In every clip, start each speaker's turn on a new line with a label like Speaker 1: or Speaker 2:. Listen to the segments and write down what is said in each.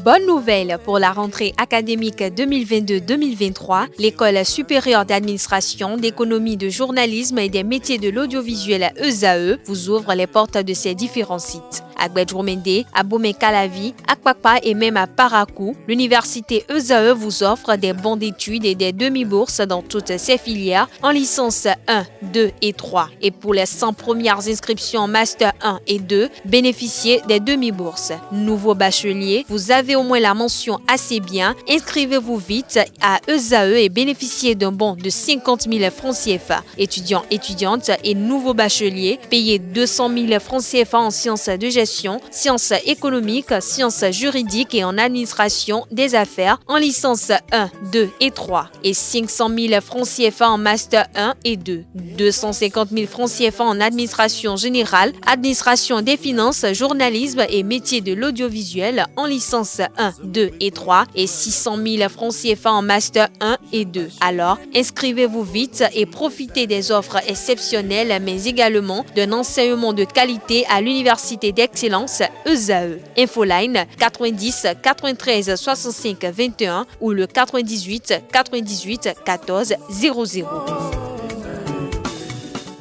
Speaker 1: Bonne nouvelle pour la rentrée académique 2022-2023, l'École supérieure d'administration, d'économie, de journalisme et des métiers de l'audiovisuel ESAE vous ouvre les portes de ses différents sites. À Gbedjomende, à Bomé-Calavi, à Kpakpa et même à Parakou, l'université ESAE vous offre des bons d'études et des demi-bourses dans toutes ses filières en licence 1, 2 et 3. Et pour les 100 premières inscriptions en master 1 et 2, bénéficiez des demi-bourses. Nouveau bachelier, vous avez au moins la mention assez bien. Inscrivez-vous vite à ESAE et bénéficiez d'un bon de 50 000 francs CFA. Étudiants, étudiantes et nouveaux bacheliers, payez 200 000 francs CFA en sciences de gestion, sciences économiques, sciences juridiques et en administration des affaires en licence 1, 2 et 3 et 500 000 francs CFA en master 1 et 2, 250 000 francs CFA en administration générale, administration des finances, journalisme et métiers de l'audiovisuel en licence 1, 2 et 3 et 600 000 francs CFA en master 1 et 2. Alors, inscrivez-vous vite et profitez des offres exceptionnelles mais également d'un enseignement de qualité à l'université d'excellence ESAE. Infoline 90 93 65 21 ou le 98 98 14 00.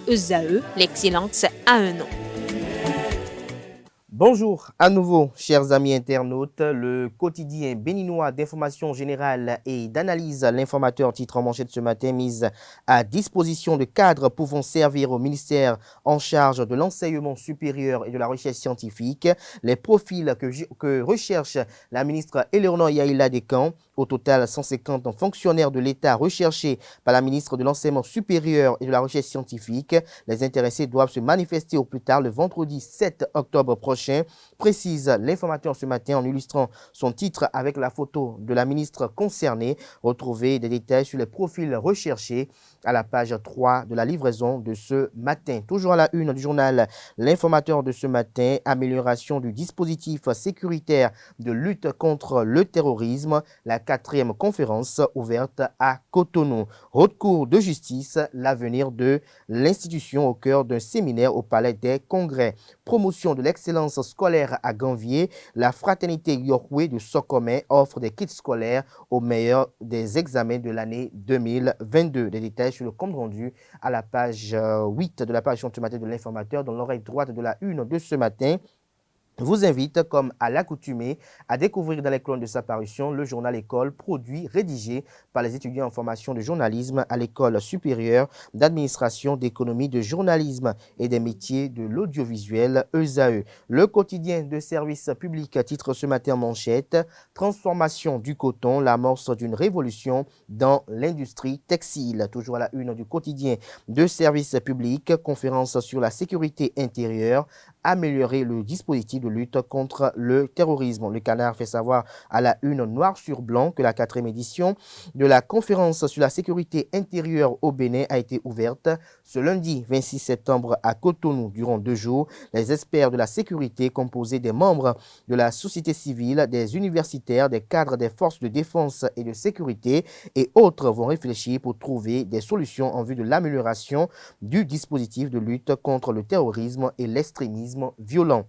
Speaker 1: ESAE, l'excellence à un nom.
Speaker 2: Bonjour à nouveau, chers amis internautes. Le quotidien béninois d'information générale et d'analyse, l'informateur titre en manchette ce matin, mise à disposition de cadres pouvant servir au ministère en charge de l'enseignement supérieur et de la recherche scientifique. Les profils que recherche la ministre Éléonore Yaïla Descamps. Au total, 150 fonctionnaires de l'État recherchés par la ministre de l'Enseignement supérieur et de la recherche scientifique. Les intéressés doivent se manifester au plus tard le vendredi 7 octobre prochain, précise l'informateur ce matin en illustrant son titre avec la photo de la ministre concernée. Retrouvez des détails sur les profils recherchés à la page 3 de la livraison de ce matin. Toujours à la une du journal, l'informateur de ce matin, amélioration du dispositif sécuritaire de lutte contre le terrorisme, la 4e conférence ouverte à Cotonou. Haute Cour de justice, l'avenir de l'institution au cœur d'un séminaire au Palais des Congrès. Promotion de l'excellence scolaire à Ganvier, la fraternité Yorkwe de Socomé offre des kits scolaires aux meilleurs des examens de l'année 2022. Des détails sur le compte rendu à la page 8 de la page ce matin de l'informateur dans l'oreille droite de la une de ce matin. Vous invite, comme à l'accoutumée, à découvrir dans les colonnes de sa parution le journal École, produit, rédigé par les étudiants en formation de journalisme à l'École supérieure d'administration, d'économie, de journalisme et des métiers de l'audiovisuel ESAE. Le quotidien de service public titre ce matin en manchette « Transformation du coton, l'amorce d'une révolution dans l'industrie textile ». Toujours à la une du quotidien de service public, conférence sur la sécurité intérieure, améliorer le dispositif de lutte contre le terrorisme. Le Canard fait savoir à la une noir sur blanc que la 4e édition de la conférence sur la sécurité intérieure au Bénin a été ouverte ce lundi 26 septembre à Cotonou durant 2 jours. Les experts de la sécurité composés des membres de la société civile, des universitaires, des cadres des forces de défense et de sécurité et autres vont réfléchir pour trouver des solutions en vue de l'amélioration du dispositif de lutte contre le terrorisme et l'extrémisme violent.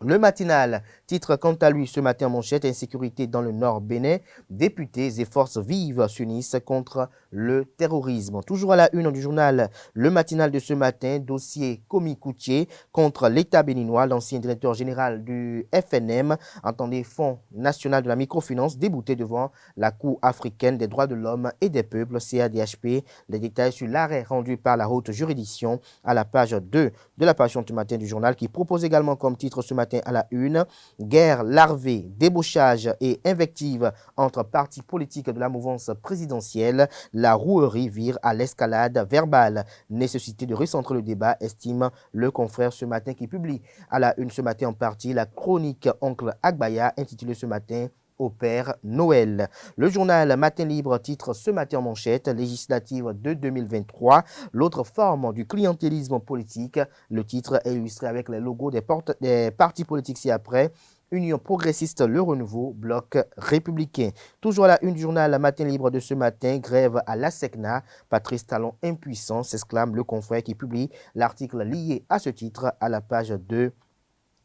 Speaker 2: Le matinal titre quant à lui ce matin en manchette « Insécurité dans le Nord Bénin, députés et forces vives s'unissent contre le terrorisme ». Toujours à la une du journal Le matinal de ce matin, dossier Komi Koutié contre l'État béninois, l'ancien directeur général du FNM, entendez Fonds national de la microfinance, débouté devant la Cour africaine des droits de l'homme et des peuples, CADHP. Les détails sur l'arrêt rendu par la haute juridiction à la page 2 de la page du matin du journal qui propose également comme titre ce matin à la une, guerre larvée, débauchage et invective entre partis politiques de la mouvance présidentielle, la rouerie vire à l'escalade verbale. Nécessité de recentrer le débat, estime le confrère ce matin qui publie à la une ce matin en partie la chronique Oncle Agbaya intitulée ce matin au Père Noël. Le journal Matin Libre titre ce matin en manchette législative de 2023, l'autre forme du clientélisme politique. Le titre est illustré avec les logos des partis politiques ci-après. Union progressiste, le renouveau, bloc républicain. Toujours à la une du journal Matin Libre de ce matin, grève à la SECNA. Patrice Talon impuissant, s'exclame le confrère qui publie l'article lié à ce titre à la page 2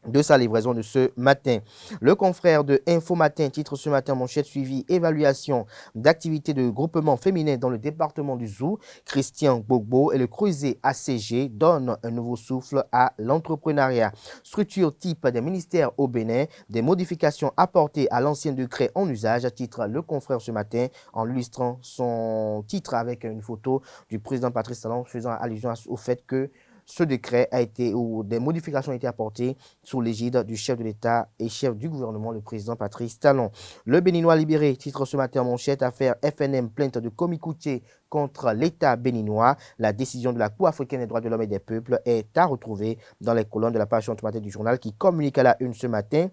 Speaker 2: de sa livraison de ce matin. Le confrère de Info Matin titre ce matin manchette suivi évaluation d'activités de groupement féminin dans le département du Zou. Christian Gbogbo et le Creuset ACG donnent un nouveau souffle à l'entrepreneuriat. Structure type des ministères au Bénin, des modifications apportées à l'ancien décret en usage, titre le confrère ce matin en illustrant son titre avec une photo du président Patrice Talon faisant allusion au fait que ce décret a été, ou des modifications ont été apportées sous l'égide du chef de l'État et chef du gouvernement, le président Patrice Talon. Le Béninois libéré, titre ce matin en manchette, affaire FNM, plainte de Komikoutié contre l'État béninois. La décision de la Cour africaine des droits de l'homme et des peuples est à retrouver dans les colonnes de la page ce matin du journal qui communique à la une ce matin.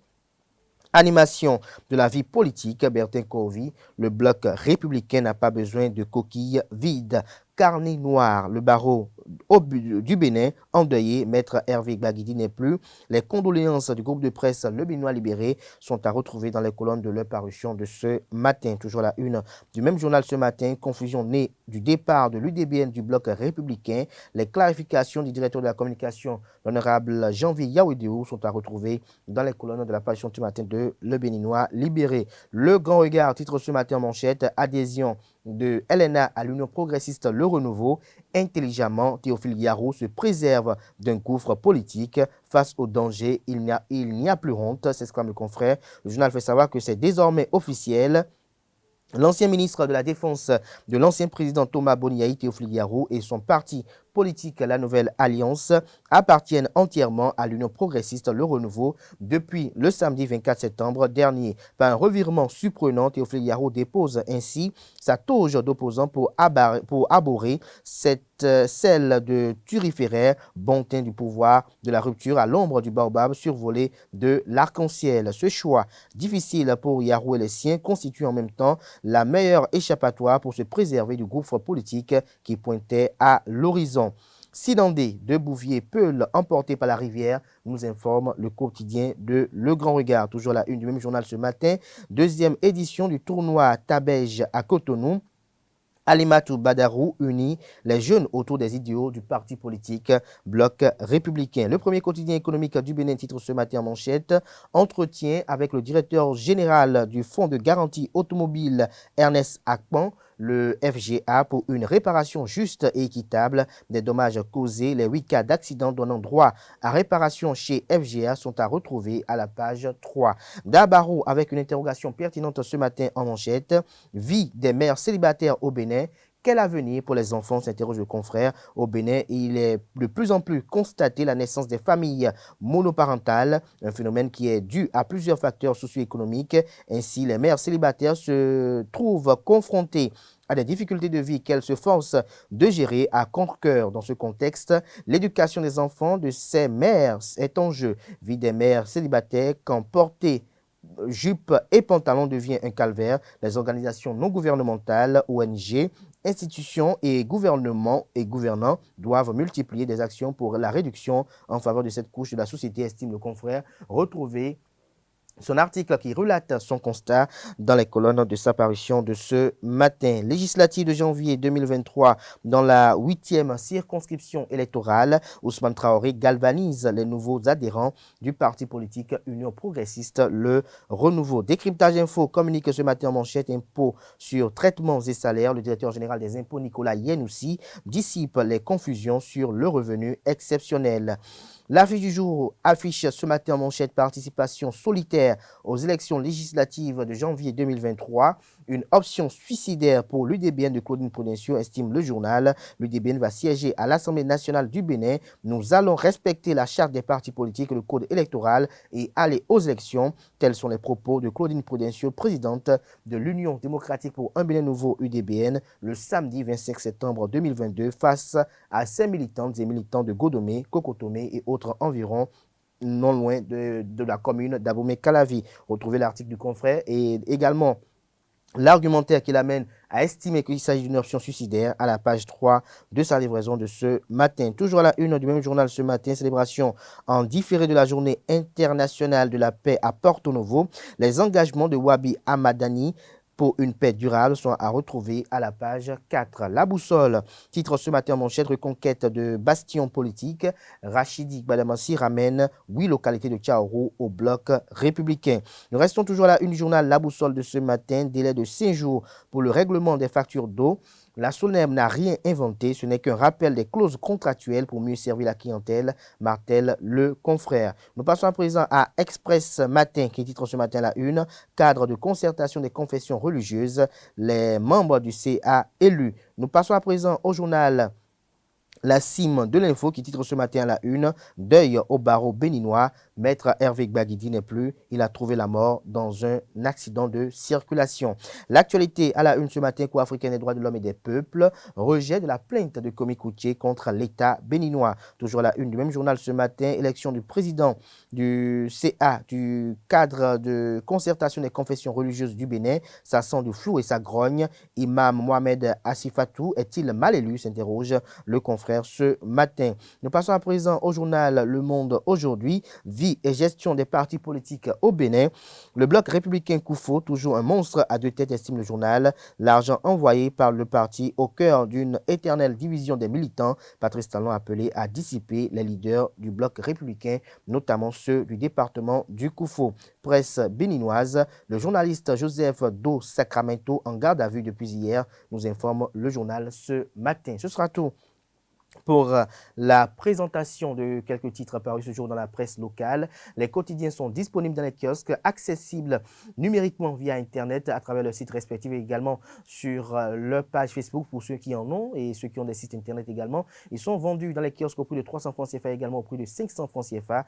Speaker 2: Animation de la vie politique, Bertin Corvi, le bloc républicain n'a pas besoin de coquilles vides. Carnet noir, le barreau du Bénin, endeuillé, maître Hervé Gbagidi n'est plus. Les condoléances du groupe de presse Le Béninois libéré sont à retrouver dans les colonnes de leur parution de ce matin. Toujours la une du même journal ce matin, confusion née du départ de l'UDBN du bloc républicain. Les clarifications du directeur de la communication, l'honorable Janvier Yaoudéou, sont à retrouver dans les colonnes de la parution ce matin de Le Béninois libéré. Le Grand Regard titre ce matin en manchette, adhésion de LNA à l'Union progressiste Le Renouveau. Intelligemment, Théophile Yarou se préserve d'un gouffre politique. Face au danger, il n'y a plus honte, s'exclame le confrère. Le journal fait savoir que c'est désormais officiel. L'ancien ministre de la Défense de l'ancien président Thomas Boniaï, Théophile Yarou, et son parti politique, la Nouvelle Alliance, appartiennent entièrement à l'Union progressiste Le Renouveau depuis le samedi 24 septembre dernier. Par un revirement surprenant, Théophile Yarou dépose ainsi sa toge d'opposant pour abhorrer celle de turiféraire, bon teint du pouvoir de la rupture à l'ombre du baobab survolé de l'arc-en-ciel. Ce choix, difficile pour Yarou et les siens, constitue en même temps la meilleure échappatoire pour se préserver du gouffre politique qui pointait à l'horizon. Sidandé de Bouvier, Peul, emporté par la rivière, nous informe le quotidien de Le Grand Regard. Toujours la une du même journal ce matin. Deuxième édition du tournoi Tabège à Cotonou. Alimatou Badarou unit les jeunes autour des idéaux du parti politique Bloc républicain. Le premier quotidien économique du Bénin titre ce matin en manchette, entretien avec le directeur général du Fonds de garantie automobile Ernest Akpan, le FGA, pour une réparation juste et équitable des dommages causés. Les 8 cas d'accident donnant droit à réparation chez FGA sont à retrouver à la page 3. Dabarou avec une interrogation pertinente ce matin en manchette. Vie des mères célibataires au Bénin. Quel avenir pour les enfants, s'interroge le confrère. Au Bénin, il est de plus en plus constaté la naissance des familles monoparentales, un phénomène qui est dû à plusieurs facteurs socio-économiques. Ainsi, les mères célibataires se trouvent confrontées à des difficultés de vie qu'elles se forcent de gérer à contre-cœur. Dans ce contexte, l'éducation des enfants de ces mères est en jeu. Vie des mères célibataires quand portée jupe et pantalon devient un calvaire. Les organisations non gouvernementales, ONG, institutions et gouvernements et gouvernants doivent multiplier des actions pour la réduction en faveur de cette couche de la société, estime le confrère. Retrouvez son article qui relate son constat dans les colonnes de sa parution de ce matin. Législative de janvier 2023, dans la 8e circonscription électorale, Ousmane Traoré galvanise les nouveaux adhérents du parti politique Union progressiste Le Renouveau. Décryptage Info communique ce matin en manchette, impôts sur traitements et salaires. Le directeur général des impôts, Nicolas Yenoussi, dissipe les confusions sur le revenu exceptionnel. L'affiche du jour affiche ce matin en manchette participation solitaire aux élections législatives de janvier 2023. Une option suicidaire pour l'UDBN de Claudine Prudencio, estime le journal. L'UDBN va siéger à l'Assemblée nationale du Bénin. Nous allons respecter la charte des partis politiques, le code électoral et aller aux élections. Tels sont les propos de Claudine Prudencio, présidente de l'Union démocratique pour un Bénin nouveau UDBN, le samedi 25 septembre 2022 face à 5 militantes et militants de Godomé, Kokotomé et autres environs non loin de la commune d'Abomey-Calavi. Retrouvez l'article du confrère et également l'argumentaire qui l'amène à estimer qu'il s'agit d'une option suicidaire à la page 3 de sa livraison de ce matin. Toujours à la une du même journal ce matin, célébration en différé de la journée internationale de la paix à Porto Novo. Les engagements de Wabi Amadani pour une paix durable sont à retrouver à la page 4. La boussole titre ce matin en manchette: reconquête de bastions politiques. Rachidi Badamassi ramène 8 localités de Tchaourou au bloc républicain. Nous restons toujours à la une du journal La Boussole de ce matin. Délai de 5 jours pour le règlement des factures d'eau. La SONEM n'a rien inventé, ce n'est qu'un rappel des clauses contractuelles pour mieux servir la clientèle, martèle le confrère. Nous passons à présent à Express Matin, qui titre ce matin la une: cadre de concertation des confessions religieuses, les membres du CA élus. Nous passons à présent au journal La Cime de l'info, qui titre ce matin à la une: deuil au barreau béninois, maître Hervé Gbagidi n'est plus, il a trouvé la mort dans un accident de circulation. L'actualité à la une ce matin: Cour africaine des droits de l'homme et des peuples, rejet de la plainte de Komi Koutié contre l'État béninois. Toujours à la une du même journal ce matin: élection du président du CA, du cadre de concertation des confessions religieuses du Bénin, ça sent du flou et ça grogne. Imam Mohamed Asifatou est-il mal élu, s'interroge le confrère ce matin. Nous passons à présent au journal Le Monde aujourd'hui: vie et gestion des partis politiques au Bénin. Le bloc républicain Koufo, toujours un monstre à deux têtes, estime le journal. L'argent envoyé par le parti au cœur d'une éternelle division des militants. Patrice Talon appelé à dissiper les leaders du bloc républicain, notamment ceux du département du Koufo. Presse béninoise: le journaliste Joseph Do Sacramento en garde à vue depuis hier, nous informe le journal ce matin. Ce sera tout pour la présentation de quelques titres parus ce jour dans la presse locale. Les quotidiens sont disponibles dans les kiosques, accessibles numériquement via Internet à travers leurs sites respectifs et également sur leur page Facebook pour ceux qui en ont et ceux qui ont des sites Internet également. Ils sont vendus dans les kiosques au prix de 300 francs CFA, également au prix de 500 francs CFA.